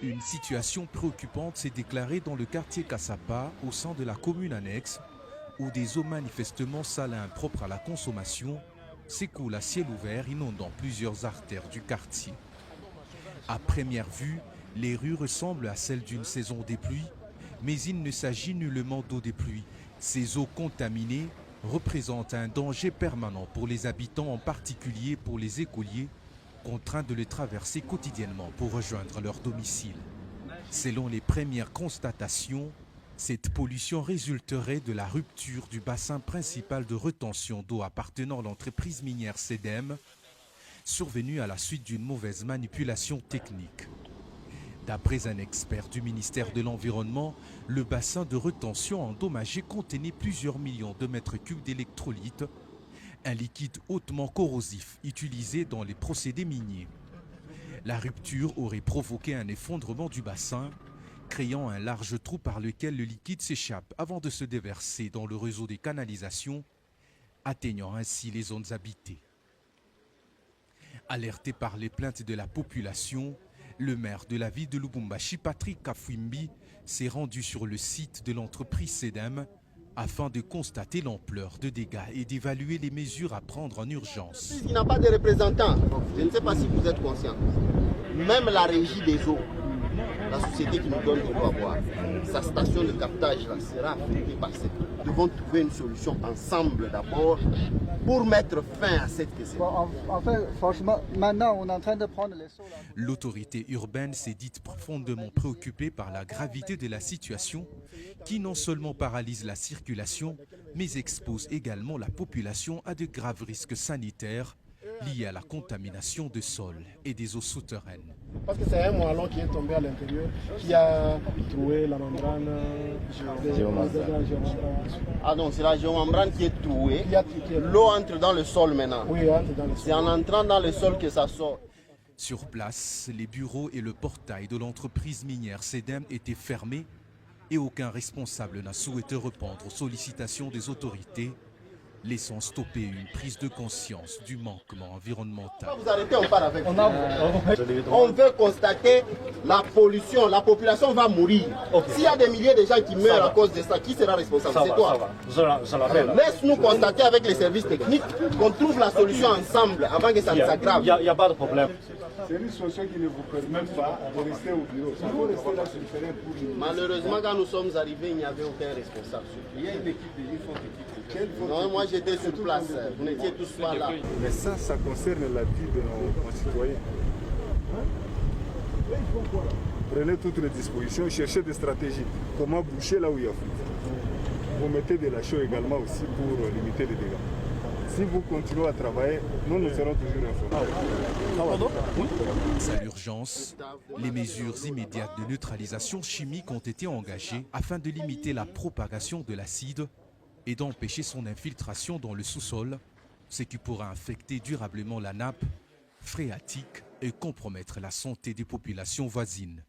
Une situation préoccupante s'est déclarée dans le quartier Kassapa, au sein de la commune annexe, où des eaux manifestement sales et impropres à la consommation s'écoulent à ciel ouvert, inondant plusieurs artères du quartier. À première vue, les rues ressemblent à celles d'une saison des pluies, mais il ne s'agit nullement d'eau des pluies. Ces eaux contaminées représentent un danger permanent pour les habitants, en particulier pour les écoliers, contraints de les traverser quotidiennement pour rejoindre leur domicile. Selon les premières constatations, cette pollution résulterait de la rupture du bassin principal de rétention d'eau appartenant à l'entreprise minière SEDEM, survenue à la suite d'une mauvaise manipulation technique. D'après un expert du ministère de l'Environnement, le bassin de rétention endommagé contenait plusieurs millions de mètres cubes d'électrolytes, un liquide hautement corrosif utilisé dans les procédés miniers. La rupture aurait provoqué un effondrement du bassin, créant un large trou par lequel le liquide s'échappe avant de se déverser dans le réseau des canalisations, atteignant ainsi les zones habitées. Alerté par les plaintes de la population, le maire de la ville de Lubumbashi, Patrick Kafwimbi, s'est rendu sur le site de l'entreprise SEDEM afin de constater l'ampleur de dégâts et d'évaluer les mesures à prendre en urgence. Il n'a pas de représentant. Je ne sais pas si vous êtes conscient. Même la régie des eaux, la société qui nous donne de l'eau à boire, sa station de captage là, sera affectée par cette. Nous devons trouver une solution ensemble d'abord pour mettre fin à cette question. Enfin, franchement, maintenant on est en train de prendre les seaux. L'autorité urbaine s'est dite profondément préoccupée par la gravité de la situation qui non seulement paralyse la circulation, mais expose également la population à de graves risques sanitaires liés à la contamination des sols et des eaux souterraines. Parce que c'est un moellon qui est tombé à l'intérieur, qui a troué la membrane géomembrane. Ah non, c'est la géomembrane qui est trouée. L'eau entre dans le sol maintenant. Oui, entre dans le sol. C'est en entrant dans le sol que ça sort. Sur place, les bureaux et le portail de l'entreprise minière SEDEM étaient fermés et aucun responsable n'a souhaité répondre aux sollicitations des autorités, laissant stopper une prise de conscience du manquement environnemental. Vous arrêtez, on part avec vous. On veut constater la pollution, la population va mourir. S'il y a des milliers de gens qui meurent à cause de ça, qui sera responsable? C'est toi. Laisse-nous constater avec les services techniques qu'on trouve la solution ensemble avant que ça ne s'aggrave. Il n'y a pas de problème. C'est une solution qui ne vous permet pas de rester au bureau. Il faut rester là sur le terrain pour nous. Malheureusement, quand nous sommes arrivés, il n'y avait aucun responsable. Il y a une équipe, il faut équipe. Non, moi j'étais sur place, vous n'étiez tous pas là. Mais ça concerne la vie de nos concitoyens. Prenez toutes les dispositions, cherchez des stratégies. Comment boucher là où il y a flux. Vous mettez de la chaux également aussi pour limiter les dégâts. Si vous continuez à travailler, nous serons toujours informés. Face à l'urgence, les mesures immédiates de neutralisation chimique ont été engagées afin de limiter la propagation de l'acide et d'empêcher son infiltration dans le sous-sol, ce qui pourra infecter durablement la nappe phréatique et compromettre la santé des populations voisines.